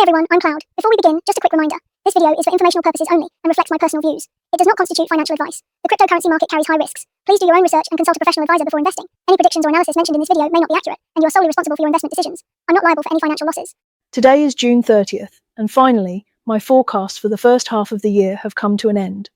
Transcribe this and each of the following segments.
everyone, I'm Cloud. Before we begin, just a quick reminder. This video is for informational purposes only and reflects my personal views. It does not constitute financial advice. The cryptocurrency market carries high risks. Please do your own research and consult a professional advisor before investing. Any predictions or analysis mentioned in this video may not be accurate, and you are solely responsible for your investment decisions. I'm not liable for any financial losses. Today is June 30th, and finally, my forecasts for the first half of the year have come to an end.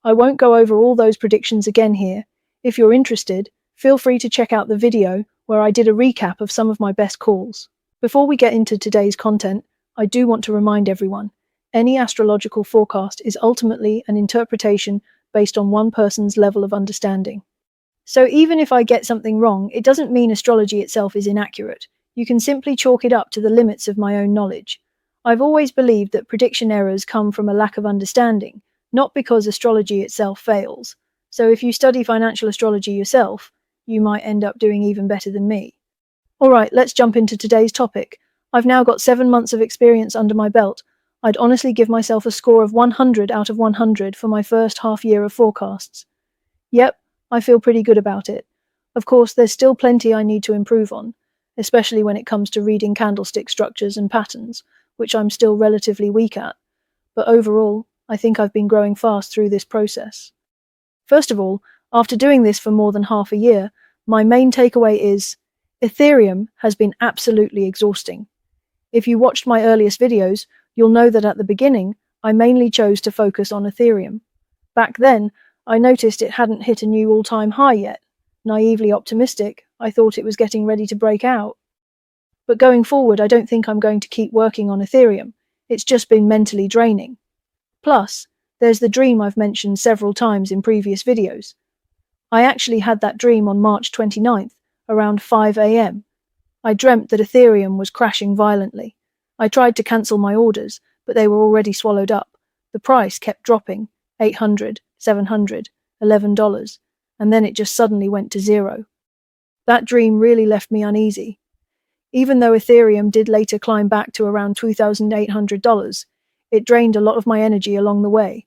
I won't go over all those predictions again here. If you're interested, feel free to check out the video where I did a recap of some of my best calls. Before we get into today's content, I do want to remind everyone, any astrological forecast is ultimately an interpretation based on one person's level of understanding. So even if I get something wrong, it doesn't mean astrology itself is inaccurate. You can simply chalk it up to the limits of my own knowledge. I've always believed that prediction errors come from a lack of understanding, not because astrology itself fails. So if you study financial astrology yourself, you might end up doing even better than me. Alright, let's jump into today's topic. I've now got 7 months of experience under my belt. I'd honestly give myself a score of 100 out of 100 for my first half year of forecasts. Yep, I feel pretty good about it. Of course, there's still plenty I need to improve on, especially when it comes to reading candlestick structures and patterns, which I'm still relatively weak at. But overall, I think I've been growing fast through this process. First of all, after doing this for more than half a year, my main takeaway is Ethereum has been absolutely exhausting. If you watched my earliest videos, you'll know that at the beginning, I mainly chose to focus on Ethereum. Back then, I noticed it hadn't hit a new all-time high yet. Naively optimistic, I thought it was getting ready to break out. But going forward, I don't think I'm going to keep working on Ethereum. It's just been mentally draining. Plus, there's the dream I've mentioned several times in previous videos. I actually had that dream on March 29th, around 5 a.m. I dreamt that Ethereum was crashing violently. I tried to cancel my orders, but they were already swallowed up. The price kept dropping, $800, $700, $11, and then it just suddenly went to zero. That dream really left me uneasy. Even though Ethereum did later climb back to around $2,800, it drained a lot of my energy along the way.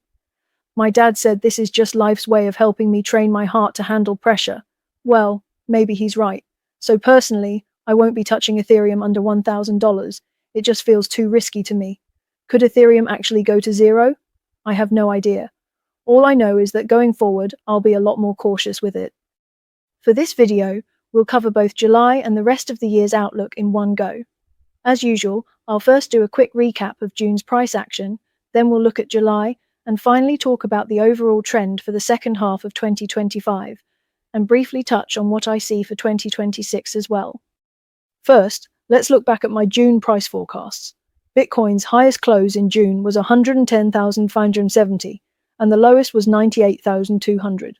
My dad said this is just life's way of helping me train my heart to handle pressure. Well, maybe he's right. So personally, I won't be touching Ethereum under $1,000. It just feels too risky to me. Could Ethereum actually go to zero? I have no idea. All I know is that going forward, I'll be a lot more cautious with it. For this video, we'll cover both July and the rest of the year's outlook in one go. As usual, I'll first do a quick recap of June's price action, then we'll look at July, and finally talk about the overall trend for the second half of 2025, and briefly touch on what I see for 2026 as well. First, let's look back at my June price forecasts. Bitcoin's highest close in June was 110,570, and the lowest was 98,200.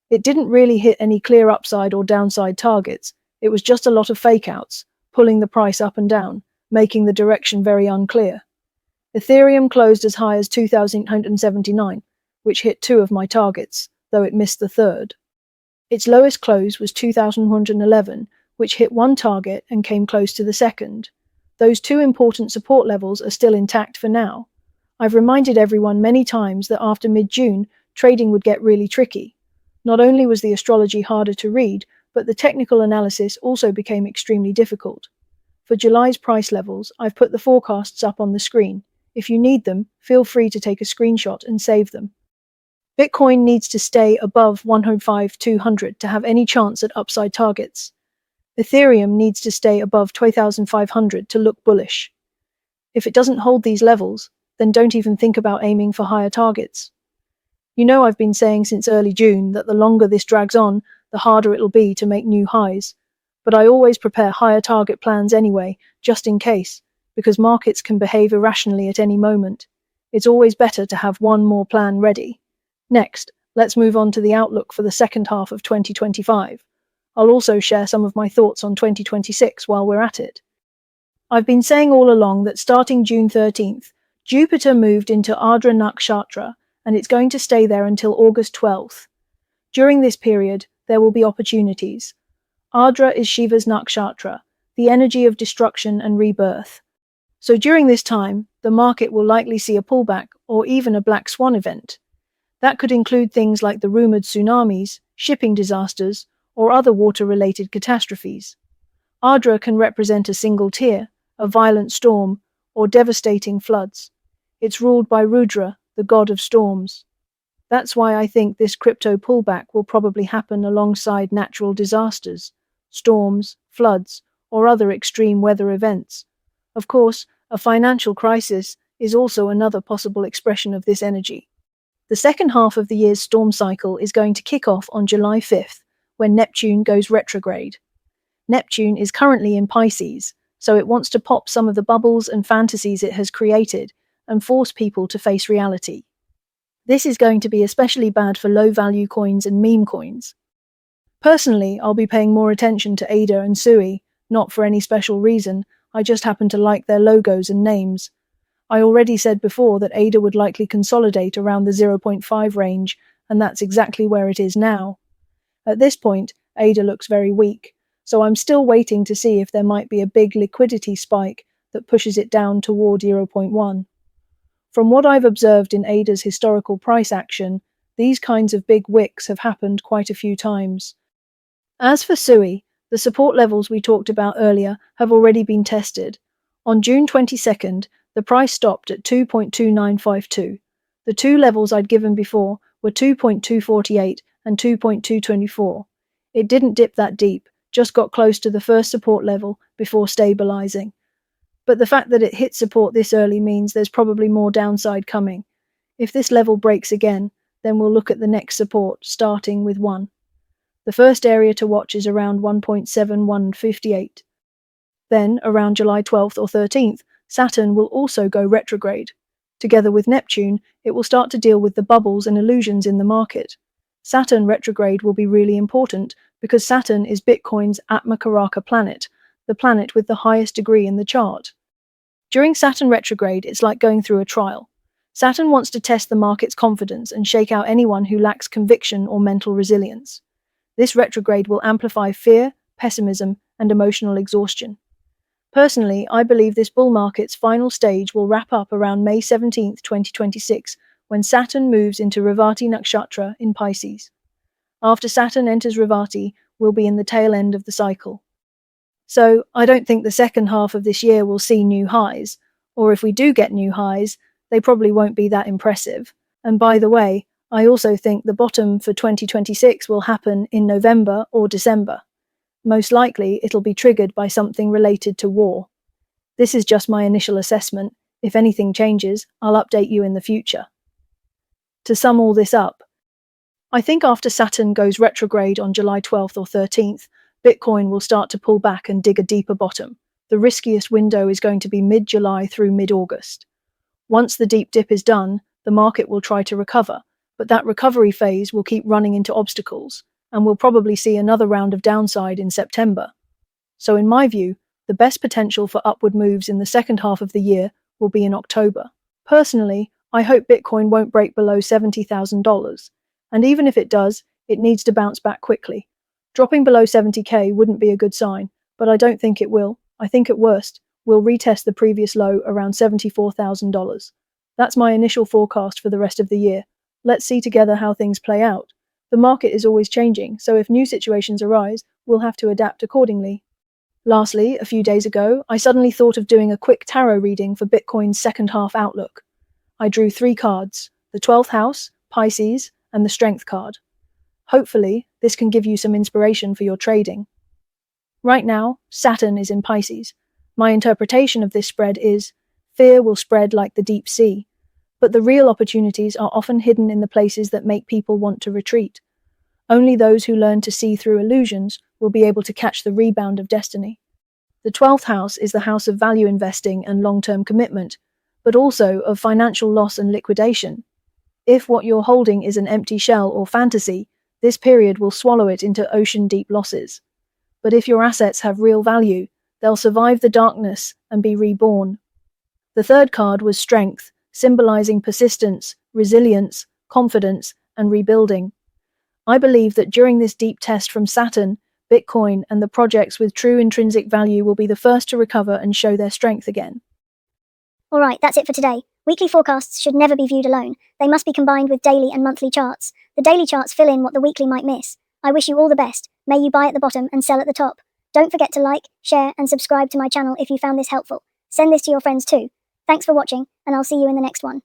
It didn't really hit any clear upside or downside targets. It was just a lot of fake-outs, pulling the price up and down, making the direction very unclear. Ethereum closed as high as 2,879, which hit 2 of my targets, though it missed the third. Its lowest close was 2,111, which hit 1 target and came close to the second. Those 2 important support levels are still intact for now. I've reminded everyone many times that after mid-June, trading would get really tricky. Not only was the astrology harder to read, but the technical analysis also became extremely difficult. For July's price levels, I've put the forecasts up on the screen. If you need them, feel free to take a screenshot and save them. Bitcoin needs to stay above 105,200 to have any chance at upside targets. Ethereum needs to stay above 2,500 to look bullish. If it doesn't hold these levels, then don't even think about aiming for higher targets. You know I've been saying since early June that the longer this drags on, the harder it'll be to make new highs. But I always prepare higher target plans anyway, just in case, because markets can behave irrationally at any moment. It's always better to have one more plan ready. Next, let's move on to the outlook for the second half of 2025. I'll also share some of my thoughts on 2026 while we're at it. I've been saying all along that starting June 13th, Jupiter moved into Ardra Nakshatra, and it's going to stay there until August 12th. During this period, there will be opportunities. Ardra is Shiva's Nakshatra, the energy of destruction and rebirth. So during this time, the market will likely see a pullback or even a black swan event. That could include things like the rumored tsunamis, shipping disasters, or other water-related catastrophes. Ardra can represent a single tear, a violent storm, or devastating floods. It's ruled by Rudra, the god of storms. That's why I think this crypto pullback will probably happen alongside natural disasters, storms, floods, or other extreme weather events. Of course, a financial crisis is also another possible expression of this energy. The second half of the year's storm cycle is going to kick off on July 5th, when Neptune goes retrograde. Neptune is currently in Pisces, so it wants to pop some of the bubbles and fantasies it has created and force people to face reality. This is going to be especially bad for low-value coins and meme coins. Personally, I'll be paying more attention to ADA and SUI, not for any special reason, I just happen to like their logos and names. I already said before that ADA would likely consolidate around the 0.5 range, and that's exactly where it is now. At this point, ADA looks very weak, so I'm still waiting to see if there might be a big liquidity spike that pushes it down toward 0.1. From what I've observed in ADA's historical price action, these kinds of big wicks have happened quite a few times. As for SUI, the support levels we talked about earlier have already been tested. On June 22nd, the price stopped at 2.2952. The two levels I'd given before were 2.248 and 2.224. It didn't dip that deep, just got close to the first support level before stabilizing. But the fact that it hit support this early means there's probably more downside coming. If this level breaks again, then we'll look at the next support, starting with 1. The first area to watch is around 1.7158. Then, around July 12th or 13th, Saturn will also go retrograde. Together with Neptune, it will start to deal with the bubbles and illusions in the market. Saturn retrograde will be really important because Saturn is Bitcoin's Atmakaraka planet, the planet with the highest degree in the chart. During Saturn retrograde, it's like going through a trial. Saturn wants to test the market's confidence and shake out anyone who lacks conviction or mental resilience. This retrograde will amplify fear, pessimism, and emotional exhaustion. Personally, I believe this bull market's final stage will wrap up around May 17, 2026, when Saturn moves into Revati Nakshatra in Pisces. After Saturn enters Revati, we'll be in the tail end of the cycle. So, I don't think the second half of this year will see new highs, or if we do get new highs, they probably won't be that impressive. And by the way, I also think the bottom for 2026 will happen in November or December. Most likely, it'll be triggered by something related to war. This is just my initial assessment. If anything changes, I'll update you in the future. To sum all this up, I think after Saturn goes retrograde on July 12th or 13th, Bitcoin will start to pull back and dig a deeper bottom. The riskiest window is going to be mid-July through mid-August. Once the deep dip is done, the market will try to recover, but that recovery phase will keep running into obstacles, and we'll probably see another round of downside in September. So in my view, the best potential for upward moves in the second half of the year will be in October. Personally, I hope Bitcoin won't break below $70,000, and even if it does, it needs to bounce back quickly. Dropping below 70k wouldn't be a good sign, but I don't think it will. I think at worst, we'll retest the previous low around $74,000. That's my initial forecast for the rest of the year. Let's see together how things play out. The market is always changing, so if new situations arise, we'll have to adapt accordingly. Lastly, a few days ago, I suddenly thought of doing a quick tarot reading for Bitcoin's second half outlook. I drew 3 cards, the 12th house, Pisces, and the Strength card. Hopefully, this can give you some inspiration for your trading. Right now, Saturn is in Pisces. My interpretation of this spread is, fear will spread like the deep sea, but the real opportunities are often hidden in the places that make people want to retreat. Only those who learn to see through illusions will be able to catch the rebound of destiny. The 12th house is the house of value investing and long-term commitment, but also of financial loss and liquidation. If what you're holding is an empty shell or fantasy, this period will swallow it into ocean-deep losses. But if your assets have real value, they'll survive the darkness and be reborn. The third card was Strength, symbolizing persistence, resilience, confidence, and rebuilding. I believe that during this deep test from Saturn, Bitcoin and the projects with true intrinsic value will be the first to recover and show their strength again. Alright, that's it for today. Weekly forecasts should never be viewed alone. They must be combined with daily and monthly charts. The daily charts fill in what the weekly might miss. I wish you all the best. May you buy at the bottom and sell at the top. Don't forget to like, share, and subscribe to my channel if you found this helpful. Send this to your friends too. Thanks for watching, and I'll see you in the next one.